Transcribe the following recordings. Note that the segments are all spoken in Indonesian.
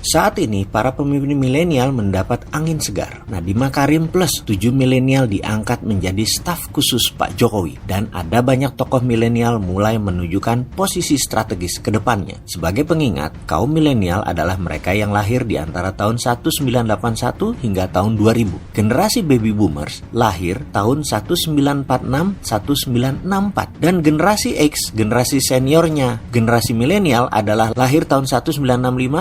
Saat ini, para pemimpin milenial mendapat angin segar. Nadiem Makarim plus 7 milenial diangkat menjadi staf khusus Pak Jokowi. Dan ada banyak tokoh milenial mulai menunjukkan posisi strategis ke depannya. Sebagai pengingat, kaum milenial adalah mereka yang lahir di antara tahun 1981 hingga tahun 2000. Generasi baby boomers lahir tahun 1946-1964. Dan generasi X, generasi seniornya generasi milenial adalah lahir tahun 1965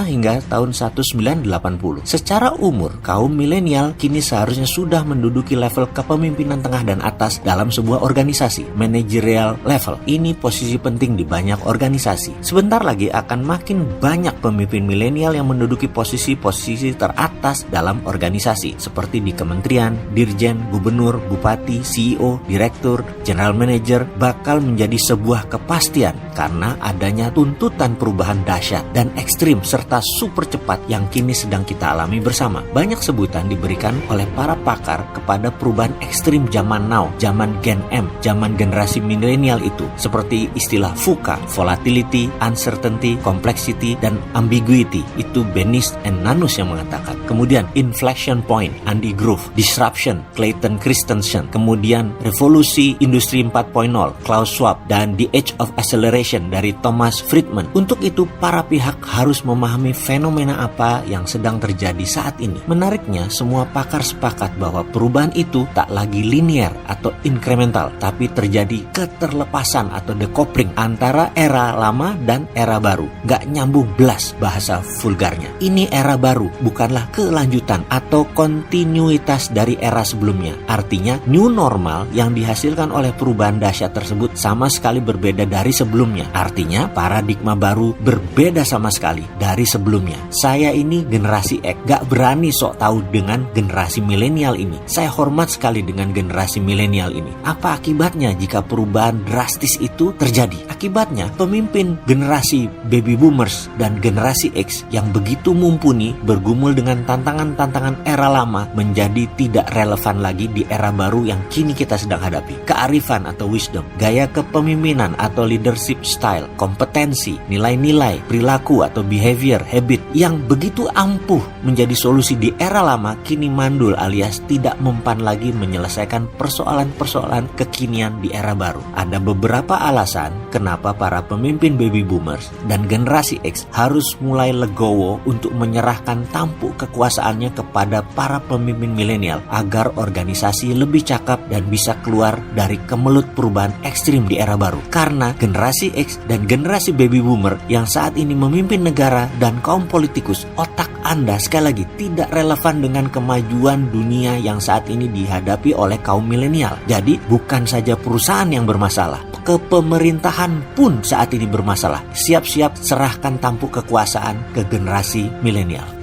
hingga tahun 1980. Secara umur, kaum milenial kini seharusnya sudah menduduki level kepemimpinan tengah dan atas dalam sebuah organisasi, managerial level. Ini posisi penting di banyak organisasi. Sebentar lagi akan makin banyak pemimpin milenial yang menduduki posisi-posisi teratas dalam organisasi, seperti di kementerian, dirjen, gubernur, bupati, CEO, direktur, general manager, bakal menjadi sebuah kepastian karena adanya tuntutan perubahan dahsyat dan ekstrim serta super cepat yang kini sedang kita alami bersama. Banyak sebutan diberikan oleh para pakar kepada perubahan ekstrim zaman now, zaman Gen M, zaman generasi milenial itu, seperti istilah VUCA, volatility, uncertainty, complexity, dan ambiguity. Itu Bennis and Nanus yang mengatakan. Kemudian inflection point, Andy Grove, disruption, Clayton Christensen, kemudian revolusi industri 4.0, Klaus Schwab, dan the age of acceleration dari Thomas Friedman. Untuk itu, para pihak harus memahami fenomena apa yang sedang terjadi saat ini. Menariknya, semua pakar sepakat bahwa perubahan itu tak lagi linear atau incremental, tapi terjadi keterlepasan atau decoupling antara era lama dan era baru. Gak nyambung belas bahasa vulgarnya. Ini era baru, bukanlah kelanjutan atau kontinuitas dari era sebelumnya. Artinya, new normal yang dihasilkan oleh perubahan dahsyat tersebut sama sekali berbeda dari sebelumnya. Artinya, paradigma baru berbeda sama sekali dari sebelumnya. Saya ini generasi X, gak berani sok tahu dengan generasi milenial ini. Saya hormat sekali dengan generasi milenial ini. Apa akibatnya jika perubahan drastis itu terjadi? Akibatnya, pemimpin generasi baby boomers dan generasi X yang begitu mumpuni bergumul dengan tantangan-tantangan era lama menjadi tidak relevan lagi di era baru yang kini kita sedang hadapi. Kearifan atau wisdom, gaya kepemimpinan atau leadership style, kompetensi, nilai-nilai, perilaku atau behavior, habit yang begitu ampuh menjadi solusi di era lama kini mandul alias tidak mempan lagi menyelesaikan persoalan-persoalan kekinian di era baru. Ada beberapa alasan kenapa para pemimpin baby boomers dan generasi X harus mulai legowo untuk menyerahkan tampuk kekuasaannya kepada para pemimpin milenial agar organisasi lebih cakap dan bisa keluar dari kemelut perubahan ekstrim di era baru. Karena generasi X dan generasi baby boomer yang saat ini memimpin negara dan kaum politikus, otak Anda sekali lagi tidak relevan dengan kemajuan dunia yang saat ini dihadapi oleh kaum milenial. Jadi bukan saja perusahaan yang bermasalah, kepemerintahan pun saat ini bermasalah. Siap-siap serahkan tampuk kekuasaan ke generasi milenial.